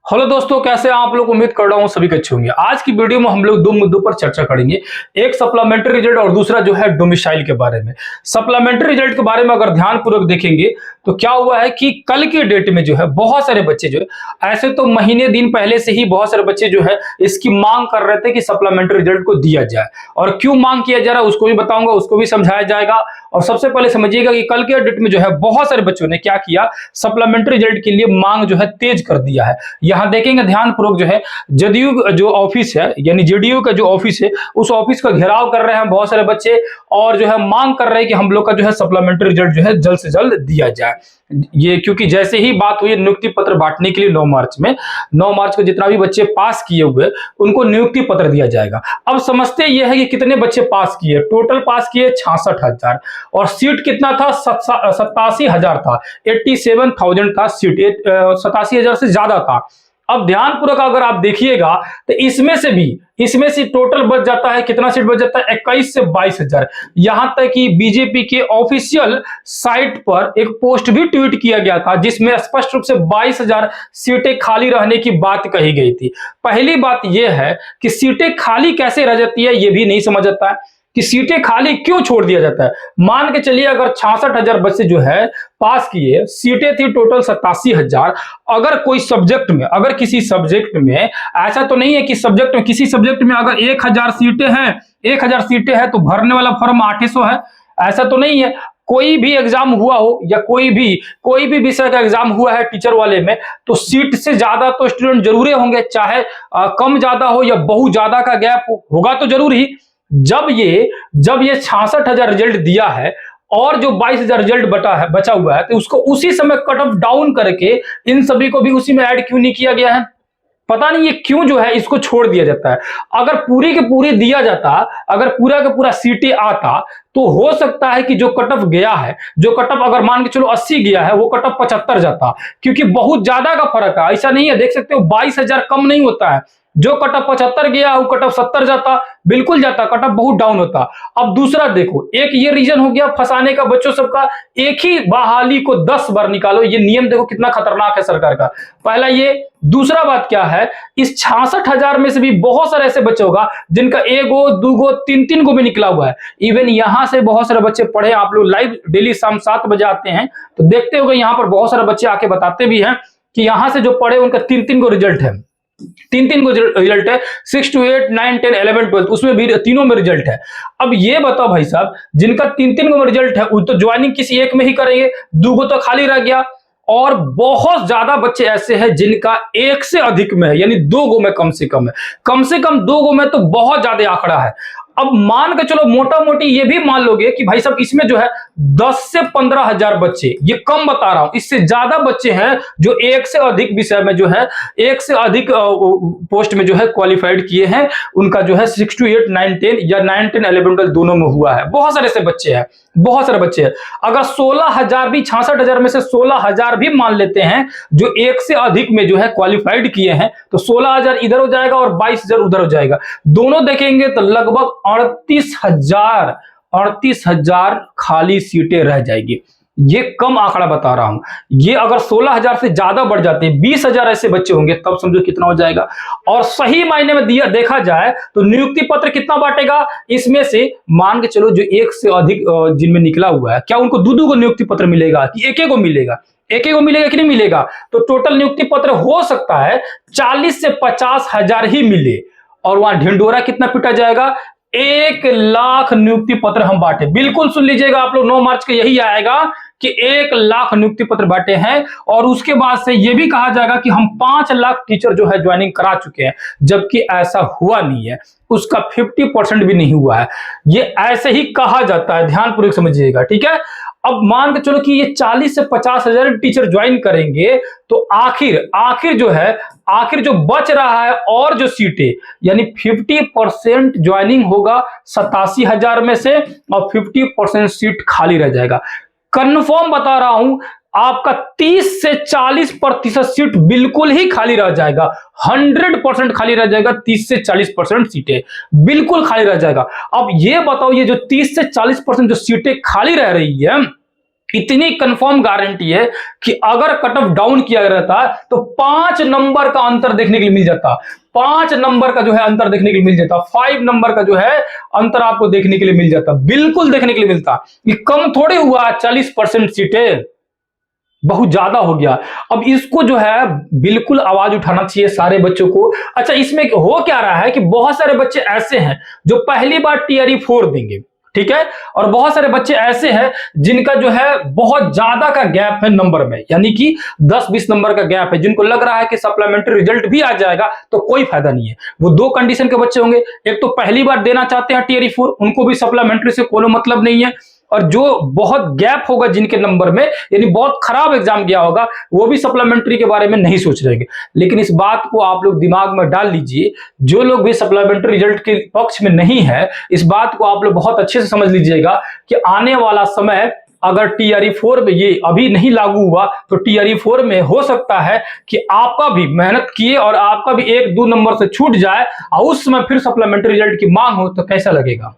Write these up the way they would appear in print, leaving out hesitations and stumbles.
Hello दोस्तों, कैसे हैं आप लोग। उम्मीद कर रहा हूं सभी अच्छे होंगे। आज की वीडियो में हम लोग दो मुद्दों पर चर्चा करेंगे, एक सप्लीमेंट्री रिजल्ट और दूसरा जो है डोमिसाइल के बारे में। सप्लीमेंट्री रिजल्ट के बारे में अगर ध्यानपूर्वक देखेंगे तो क्या हुआ है कि कल के डेट में जो है बहुत सारे बच्चे जो है, ऐसे तो महीने दिन पहले से ही बहुत सारे बच्चे जो है इसकी मांग कर रहे थे कि सप्लीमेंट्री रिजल्ट को दिया जाए, और क्यों मांग किया जा रहा है उसको भी बताऊंगा, उसको भी समझाया जाएगा। और सबसे पहले समझिएगा कि कल के डेट में जो है बहुत सारे बच्चों ने क्या किया, सप्लीमेंट्री रिजल्ट के लिए मांग जो है तेज कर दिया है। यहां देखेंगे ध्यानपूर्वक जो है, जदयू जो ऑफिस है यानी जेडीयू का जो ऑफिस है उस ऑफिस का घेराव कर रहे हैं बहुत सारे बच्चे, और जो है मांग कर रहे हैं कि हम लोग का जो है सप्लीमेंट्री रिजल्ट जो है जल्द से जल्द दिया जाए। ये क्योंकि जैसे ही बात हुई नियुक्ति पत्र बांटने के लिए 9 मार्च को जितना भी बच्चे पास किए हुए उनको नियुक्ति पत्र दिया जाएगा। अब समझते ये है कि कितने बच्चे पास किए, टोटल पास किए 66,000, और सीट कितना था, 87,000 था, 87,000 था सीट, 87,000 से ज्यादा था। अब ध्यानपूर्वक अगर आप देखिएगा तो इसमें से टोटल बच जाता है, कितना सीट बच जाता है, 21 से 22,000। यहां तक कि बीजेपी के ऑफिशियल साइट पर एक पोस्ट भी ट्वीट किया गया था जिसमें स्पष्ट रूप से 22,000 सीटें खाली रहने की बात कही गई थी। पहली बात यह है कि सीटें खाली कैसे रह जाती है ये भी नहीं समझ आता है कि सीटें खाली क्यों छोड़ दिया जाता है। मान के चलिए अगर 66,000 बच्चे जो है पास किए, सीटें थी टोटल 87,000, अगर कोई सब्जेक्ट में, अगर किसी सब्जेक्ट में, ऐसा तो नहीं है कि सब्जेक्ट में, किसी सब्जेक्ट में अगर 1,000 सीटें हैं, 1,000 सीटें हैं तो भरने वाला फॉर्म 800 है, ऐसा तो नहीं है। कोई भी एग्जाम हुआ हो या कोई भी विषय का एग्जाम हुआ है टीचर वाले में, तो सीट से ज्यादा तो स्टूडेंट जरूर होंगे, चाहे कम ज्यादा हो या बहुत ज्यादा का गैप होगा तो जरूर ही। जब ये 66,000 रिजल्ट दिया है और जो 22,000 रिजल्ट बचा हुआ है तो उसको उसी समय कट ऑफ डाउन करके इन सभी को भी उसी में ऐड क्यों नहीं किया गया है, पता नहीं ये क्यों जो है इसको छोड़ दिया जाता है। अगर पूरी के पूरी दिया जाता, अगर पूरा का पूरा सीटें आता तो हो सकता है कि जो कट ऑफ गया है, जो कट ऑफ अगर मान के चलो 80 गया है, वो कट ऑफ 75 जाता, क्योंकि बहुत ज्यादा का फर्क है। ऐसा नहीं है, देख सकते हो 22,000 कम नहीं होता है, जो कट ऑफ 75 गया वो कट ऑफ 70 जाता, बिल्कुल जाता, कट ऑफ बहुत डाउन होता। अब दूसरा देखो, एक ये रीजन हो गया फंसाने का बच्चों सबका, एक ही बहाली को 10 बार निकालो, ये नियम देखो कितना खतरनाक है सरकार का। पहला ये, दूसरा बात क्या है, इस 66,000 में से भी बहुत सारे ऐसे बच्चे होगा जिनका 1 गो 2 गो 3 गो भी निकला हुआ है। इवन यहां से बहुत सारे बच्चे पढ़े, आप लोग लाइव डेली शाम 7 बजे आते हैं तो देखते होंगे यहां पर बहुत सारे बच्चे आके बताते भी हैं कि यहां से जो पढ़े उनका 3 गो रिजल्ट है, 3 गो रिजल्ट है, 6 to 8 9 10 11 12 उसमें भी तीनों में रिजल्ट है। अब ये बताओ भाई साहब, जिनका 3 गो में रिजल्ट है वो तो ज्वाइनिंग किसी एक में ही करेंगे, 2 गो तो खाली रह गया, और बहुत ज्यादा बच्चे ऐसे हैं जिनका 1 से अधिक में है, यानी 2 गो में कम से कम है, कम से कम 2 गो में तो बहुत ज्यादा आंकड़ा है। अब मान के चलो मोटा मोटी ये भी मान लोगे कि भाई साहब इसमें जो है 10 से 15,000 बच्चे, ये कम बता रहा हूं, इससे ज्यादा बच्चे हैं जो 1 से अधिक विषय में जो है, 1 से अधिक पोस्ट में जो है क्वालिफाइड किए हैं, उनका जो है 6 to 8 9 10 या 9 10 11 12 दोनों में हुआ है। बहुत सारे ऐसे बच्चे हैं, बहुत सारे बच्चे हैं। अगर 16,000 भी, 66,000 में से 16,000 भी मान लेते हैं जो 1 से अधिक में जो है क्वालिफाइड किए हैं, तो 16,000 इधर हो जाएगा और 22,000 उधर हो जाएगा, दोनों देखेंगे तो लगभग 38,000 खाली सीटें रह जाएगी। ये कम आंकड़ा बता रहा हूं, ये अगर 16,000 से ज्यादा बढ़ जाते, 20,000 ऐसे बच्चे होंगे तब समझो कितना हो जाएगा। और सही मायने में देखा जाए तो नियुक्ति पत्र कितना बांटेगा, इसमें से मान के चलो जो 1 से अधिक जिनमें निकला हुआ है, क्या उनको 2 को नियुक्ति पत्र मिलेगा कि एक को मिलेगा, एक को मिलेगा कि नहीं मिलेगा, तो टोटल नियुक्ति पत्र हो सकता है 40 से 50,000 ही मिले, और वहां ढिंडोरा कितना पिटा जाएगा, 1 लाख नियुक्ति पत्र हम बांटे। बिल्कुल सुन लीजिएगा आप लोग, 9 मार्च के यही आएगा कि 1 लाख नियुक्ति पत्र बांटे हैं, और उसके बाद से यह भी कहा जाएगा कि हम 5 लाख टीचर जो है ज्वाइनिंग करा चुके हैं, जबकि ऐसा हुआ नहीं है, उसका 50% भी नहीं हुआ है। ये ऐसे ही कहा जाता है, ध्यानपूर्वक समझिएगा, ठीक है। अब मान के चलो कि ये 40 से 50,000 टीचर ज्वाइन करेंगे, तो आखिर जो बच रहा है और जो सीटें, यानी 50% ज्वाइनिंग होगा 87,000 में से, और 50% सीट खाली रह जाएगा। कंफर्म बता रहा हूं, आपका 30 से 40% सीट बिल्कुल ही खाली रह जाएगा, 100% खाली रह जाएगा, 30 से 40% सीटें बिल्कुल खाली रह जाएगा। अब ये बताओ, ये जो 30 से 40% जो सीटें खाली रह रही है, इतनी कंफर्म गारंटी है कि अगर कट ऑफ डाउन किया रहता तो 5 नंबर का अंतर देखने के लिए मिल जाता, 5 नंबर का जो है अंतर देखने के लिए मिल जाता, 5 नंबर का जो है अंतर आपको देखने के लिए मिल जाता, बिल्कुल देखने के लिए मिलता। ये कम थोड़े हुआ, 40% सीटें, बहुत ज्यादा हो गया। अब इसको जो है बिल्कुल आवाज उठाना चाहिए सारे बच्चों को। अच्छा, इसमें हो क्या रहा है कि बहुत सारे बच्चे ऐसे हैं जो पहली बार टीआरई 4 देंगे, ठीक है, और बहुत सारे बच्चे ऐसे हैं जिनका जो है बहुत ज्यादा का गैप है नंबर में, यानी कि 10-20 नंबर का गैप है, जिनको लग रहा है कि सप्लीमेंट्री रिजल्ट भी आ जाएगा तो कोई फायदा नहीं है। वो दो कंडीशन के बच्चे होंगे, एक तो पहली बार देना चाहते हैं टीआरई 4, उनको भी सप्लीमेंट्री से कोई मतलब नहीं है, और जो बहुत गैप होगा जिनके नंबर में, यानी बहुत खराब एग्जाम गया होगा, वो भी सप्लीमेंट्री के बारे में नहीं सोच रहे हैं। लेकिन इस बात को आप लोग दिमाग में डाल लीजिए, जो लोग भी सप्लीमेंट्री रिजल्ट के पक्ष में नहीं है, इस बात को आप लोग बहुत अच्छे से समझ लीजिएगा कि आने वाला समय अगर टीआरई 4 में ये अभी नहीं लागू हुआ तो टीआरई 4 में हो सकता है कि आपका भी मेहनत किए और आपका भी 1-2 नंबर से छूट जाए, और उस समय फिर सप्लीमेंट्री रिजल्ट की मांग हो तो कैसा लगेगा,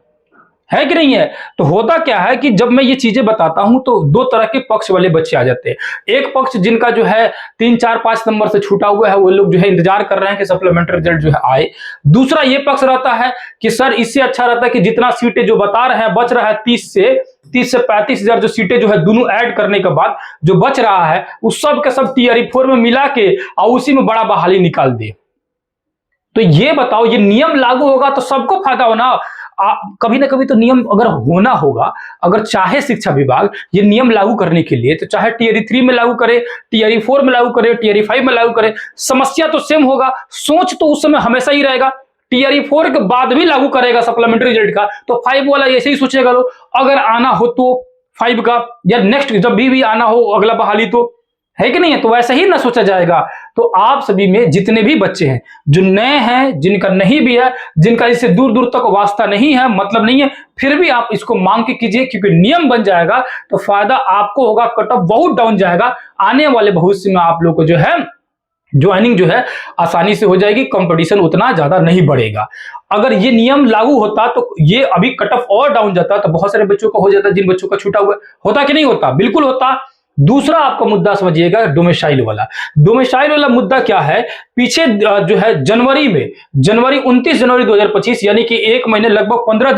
है कि नहीं है। तो होता क्या है कि जब मैं ये चीजें बताता हूं तो दो तरह के पक्ष वाले बच्चे आ जाते हैं। एक पक्ष जिनका जो है 3-4-5 नंबर से छूटा हुआ है, वो लोग जो है इंतजार कर रहे हैं कि सप्लीमेंट्री रिजल्ट जो है आए। दूसरा ये पक्ष रहता है कि सर इससे अच्छा रहता है कि जितना सीटें जो बता रहे हैं बच रहा है 30 से 35 हजार जो सीटें जो है दोनों ऐड करने के बाद जो बच रहा है उस सब के सब टीआरई 4 में मिला के और उसी में बड़ा बहाली निकाल दे। तो ये बताओ, ये नियम लागू होगा तो सबको फायदा होना। कभी ना कभी तो नियम अगर होना होगा, अगर चाहे शिक्षा विभाग ये नियम लागू करने के लिए तो चाहे टीआरई 3 में लागू करे, टीआरई 4 में लागू करे, टीआरई 5 में लागू करे, समस्या तो सेम होगा, सोच तो उस समय हमेशा ही रहेगा। टीआरई 4 के बाद भी लागू करेगा सप्लीमेंट्री रिजल्ट का तो 5 वाला ऐसे ही सोचेगा, लो अगर आना हो तो 5 का, या नेक्स्ट जब भी आना हो अगला बहाली, तो है कि नहीं है, तो वैसे ही ना सोचा जाएगा। तो आप सभी में जितने भी बच्चे हैं जो नए हैं, जिनका नहीं भी है, जिनका इससे दूर दूर तक वास्ता नहीं है, मतलब नहीं है, फिर भी आप इसको मांग के कीजिए, क्योंकि नियम बन जाएगा तो फायदा आपको होगा, कट ऑफ बहुत डाउन जाएगा, आने वाले भविष्य में आप लोग को जो है ज्वाइनिंग जो है आसानी से हो जाएगी, कंपटीशन उतना ज्यादा नहीं बढ़ेगा। अगर ये नियम लागू होता तो ये अभी कट ऑफ और डाउन जाता तो बहुत सारे बच्चों को हो जाता, जिन बच्चों का छूटा हुआ होता कि नहीं होता, बिल्कुल होता। दूसरा आपका मुद्दा समझिएगा, डोमिसाइल वाला। डोमिसाइल वाला मुद्दा क्या है, पीछे जो है जनवरी 29 जनवरी 2025 यानी कि एक महीने लगभग 15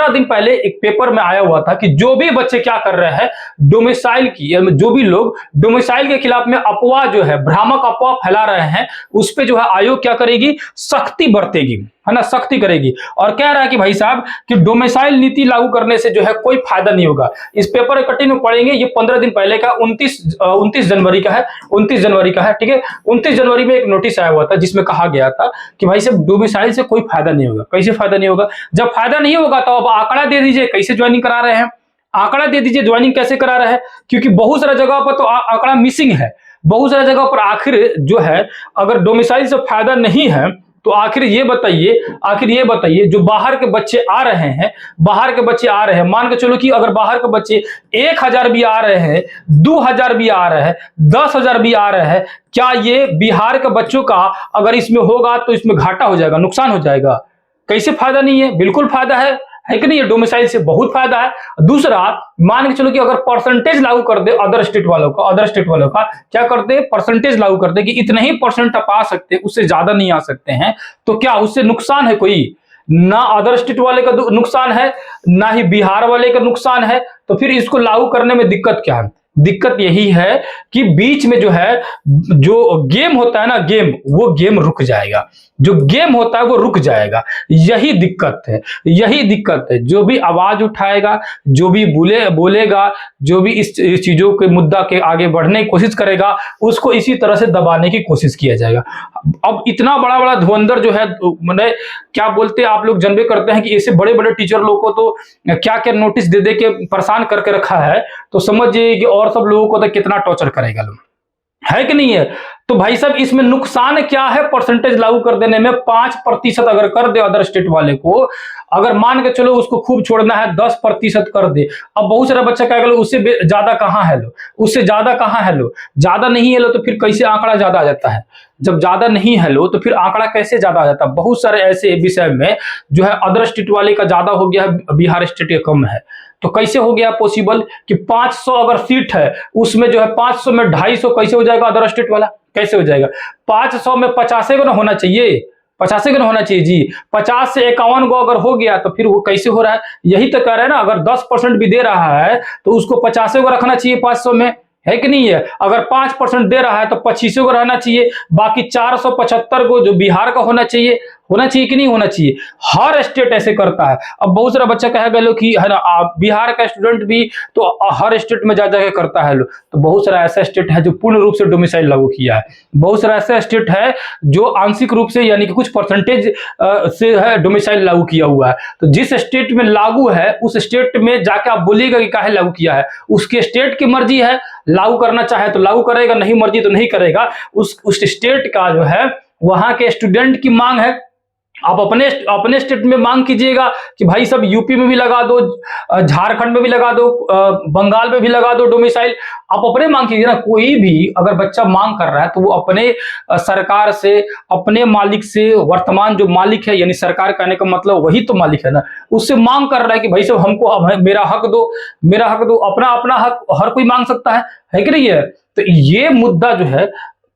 दिन पहले एक पेपर में आया हुआ था कि जो भी बच्चे क्या कर रहे हैं डोमिसाइल की, जो भी लोग डोमिसाइल के खिलाफ में अफवाह जो है, भ्रामक अफवाह फैला रहे हैं, उस पे जो है आयोग क्या करेगी, सख्ती बरतेगी, है ना, सख्ती करेगी। और कह रहा है कि भाई साहब कि डोमिसाइल नीति लागू करने से जो है कोई फायदा नहीं होगा। इस पेपर कटिंग में पढ़ेंगे, ये 15 दिन पहले का 29 जनवरी का है, 29 जनवरी का है, ठीक है। 29 जनवरी में एक नोटिस आया हुआ था जिसमें कहा गया था कि भाई साहब डोमिसाइल से कोई फायदा नहीं होगा। कैसे फायदा नहीं होगा, जब फायदा नहीं होगा तो अब आंकड़ा दे दीजिए कैसे ज्वाइनिंग करा रहे हैं, आंकड़ा दे दीजिए ज्वाइनिंग कैसे करा रहे हैं, क्योंकि बहुत सारा जगह पर तो आंकड़ा मिसिंग है, बहुत सारा जगह पर आखिर जो है अगर डोमिसाइल से फायदा नहीं है तो आखिर ये बताइए जो बाहर के बच्चे आ रहे हैं, मान के चलो कि अगर बाहर के बच्चे 1000 भी आ रहे हैं, 2000 भी आ रहे हैं, 10,000 भी आ रहे हैं, क्या ये बिहार के बच्चों का अगर इसमें होगा तो इसमें घाटा हो जाएगा, नुकसान हो जाएगा? कैसे फायदा नहीं है, बिल्कुल फायदा है कि नहीं, डोमिसाइल से बहुत फायदा है। दूसरा, मान के चलो कि अगर परसेंटेज लागू कर दे अदर स्टेट वालों का क्या करते, परसेंटेज लागू कर दे कि इतने ही परसेंट आप आ सकते, उससे ज्यादा नहीं आ सकते हैं, तो क्या उससे नुकसान है कोई? ना अदर स्टेट वाले का नुकसान है, ना ही बिहार वाले का नुकसान है, तो फिर इसको लागू करने में दिक्कत क्या है? दिक्कत यही है कि बीच में जो है जो गेम होता है ना, वो गेम रुक जाएगा, जो गेम होता है वो रुक जाएगा, यही दिक्कत है। जो भी आवाज उठाएगा, जो भी बोलेगा, जो भी इस चीजों के मुद्दा के आगे बढ़ने की कोशिश करेगा, उसको इसी तरह से दबाने की कोशिश किया जाएगा। अब इतना बड़ा धुरंधर जो है, मैंने क्या बोलते हैं आप लोग जानबे करते हैं कि ऐसे बड़े बड़े टीचर लोग को तो क्या क्या नोटिस दे के परेशान करके रखा है, तो समझिए कि और सब लोगों को तो कितना टॉर्चर करेगा लोग, है कि नहीं है। तो भाई साहब इसमें नुकसान क्या है परसेंटेज लागू कर देने में? 5% अगर कर दे अदर स्टेट वाले को, अगर मान के चलो उसको खूब छोड़ना है 10% कर दे, अब बहुत सारा बच्चा कहेगा उससे ज्यादा कहाँ है लो, उससे ज्यादा कहाँ है लो, ज्यादा नहीं है लो तो फिर कैसे आंकड़ा ज्यादा आ जाता है? जब ज्यादा नहीं है लो तो फिर आंकड़ा कैसे ज्यादा आ जाता है? बहुत सारे ऐसे विषय में जो है अदर स्टेट वाले का ज्यादा हो गया है, बिहार स्टेट का कम है, तो कैसे हो गया पॉसिबल कि 500 अगर सीट है उसमें जो है 500 में 250 कैसे हो जाएगा अदर स्टेट वाला, कैसे हो जाएगा? 500 में 50 गो होना चाहिए, 50 गो होना चाहिए जी। 50 से 51 गो अगर हो गया तो फिर वो कैसे हो रहा है? यही तो कह रहे हैं ना, अगर 10% भी दे रहा है तो उसको 50 गो रखना चाहिए 500 में, है कि नहीं है? अगर 5% दे रहा है तो 25 को रहना चाहिए, बाकी 475 को जो बिहार का होना चाहिए कि नहीं होना चाहिए? हर स्टेट ऐसे करता है। अब बहुत सारा बच्चा कहेगा लो कि है ना बिहार का स्टूडेंट भी तो हर स्टेट में जा जाके करता है लो, तो बहुत सारा ऐसा स्टेट है जो पूर्ण रूप से डोमिसाइल लागू किया है, बहुत सारा ऐसा स्टेट है जो आंशिक रूप से यानी कि कुछ परसेंटेज से है डोमिसाइल लागू किया हुआ है। तो जिस स्टेट में लागू है उस स्टेट में जाके आप बोलिएगा कि काहे लागू किया है, उसके स्टेट की मर्जी है, लागू करना चाहे तो लागू करेगा, नहीं मर्जी तो नहीं करेगा। उस स्टेट का जो है वहां के स्टूडेंट की मांग है। आप अपने स्टेट में मांग कीजिएगा कि भाई सब यूपी में भी लगा दो, झारखंड में भी लगा दो, बंगाल में भी लगा दो डोमिसाइल, आप अपने मांग कीजिए ना। कोई भी अगर बच्चा मांग कर रहा है तो वो अपने सरकार से, अपने मालिक से, वर्तमान जो मालिक है यानी सरकार कहने का मतलब वही तो मालिक है ना, उससे मांग कर रहा है कि भाई सब हमको मेरा हक दो, मेरा हक दो। अपना अपना हक हर कोई मांग सकता है कि नहीं है? तो ये मुद्दा जो है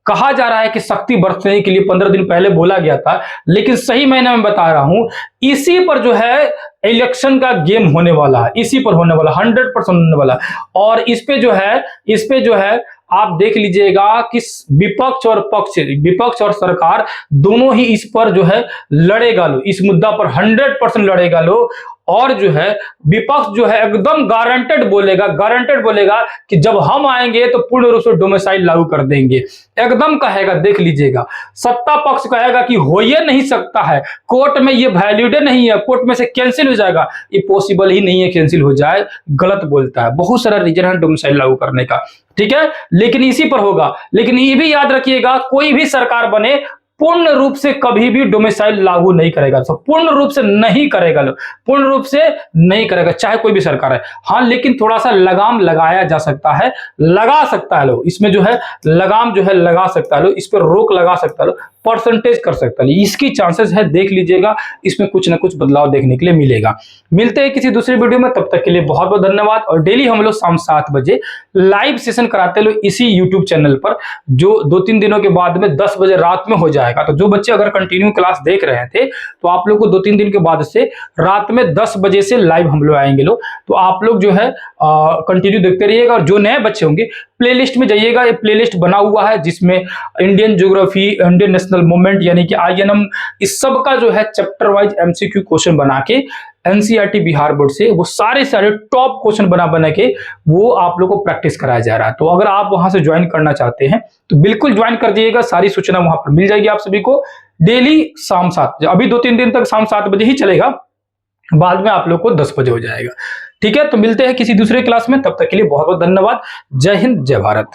कहा जा रहा है कि शक्ति बरतने के लिए 15 दिन पहले बोला गया था, लेकिन सही महीने में बता रहा हूं इसी पर जो है इलेक्शन का गेम होने वाला है, इसी पर होने वाला 100% होने वाला। और इस पे जो है आप देख लीजिएगा कि विपक्ष और सरकार दोनों ही इस पर जो है लड़ेगा लो, इस मुद्दा पर 100% लड़ेगा लो। और जो है विपक्ष जो है एकदम गारंटेड बोलेगा कि जब हम आएंगे तो पूर्ण रूप से डोमिसाइल लागू कर देंगे, एकदम कहेगा। देख लीजिएगा सत्ता पक्ष कहेगा कि हो ये नहीं सकता है, कोर्ट में ये वैलिड नहीं है, कोर्ट में से कैंसिल हो जाएगा, ये पॉसिबल ही नहीं है कैंसिल हो जाए, गलत बोलता है। बहुत सारा रीजन है डोमिसाइल लागू करने का, ठीक है, लेकिन इसी पर होगा। लेकिन ये भी याद रखिएगा कोई भी सरकार बने पूर्ण रूप से कभी भी डोमिसाइल लागू नहीं करेगा, तो पूर्ण रूप से नहीं करेगा लोग, पूर्ण रूप से नहीं करेगा चाहे कोई भी सरकार है। हाँ, लेकिन थोड़ा सा लगाम लगाया जा सकता है, लगा सकता है लोग, इसमें जो है लगाम जो है लगा सकता है लोग, इस पर रोक लगा सकता है लोग, परसेंटेज कर सकता है, इसकी चांसेस है। देख लीजिएगा इसमें कुछ ना कुछ बदलाव देखने के लिए मिलेगा। मिलते हैं किसी दूसरे वीडियो में, तब तक के लिए बहुत बहुत धन्यवाद। और डेली हम लोग शाम 7 बजे लाइव सेशन कराते लोग इसी यूट्यूब चैनल पर, जो 2-3 दिनों के बाद में 10 बजे रात में हो जाएगा। तो जो बच्चे अगर कंटिन्यू क्लास देख रहे थे तो आप लोग को 2-3 दिन के बाद से रात में 10 बजे से लाइव हम लोग आएंगे लोग, तो आप लोग जो है कंटिन्यू देखते रहिएगा। और जो नए बच्चे होंगे प्लेलिस्ट में जाइएगा, ये प्लेलिस्ट बना हुआ है जिसमें Indian geography, Indian national movement यानी कि INM, इस सब का जो है चैप्टर वाइज MCQ क्वेश्चन बना के NCERT बिहार बोर्ड से वो सारे टॉप क्वेश्चन बना के वो आप लोग को प्रैक्टिस कराया जा रहा है। तो अगर आप वहां से ज्वाइन करना चाहते हैं तो बिल्कुल ज्वाइन कर दिएगा, सारी सूचना वहां पर मिल जाएगी आप सभी को। डेली शाम 7 बजे, अभी 2-3 दिन तक शाम 7 बजे ही चलेगा, बाद में आप लोग को 10 बजे हो जाएगा, ठीक है। तो मिलते हैं किसी दूसरे क्लास में, तब तक के लिए बहुत बहुत धन्यवाद। जय हिंद, जय भारत।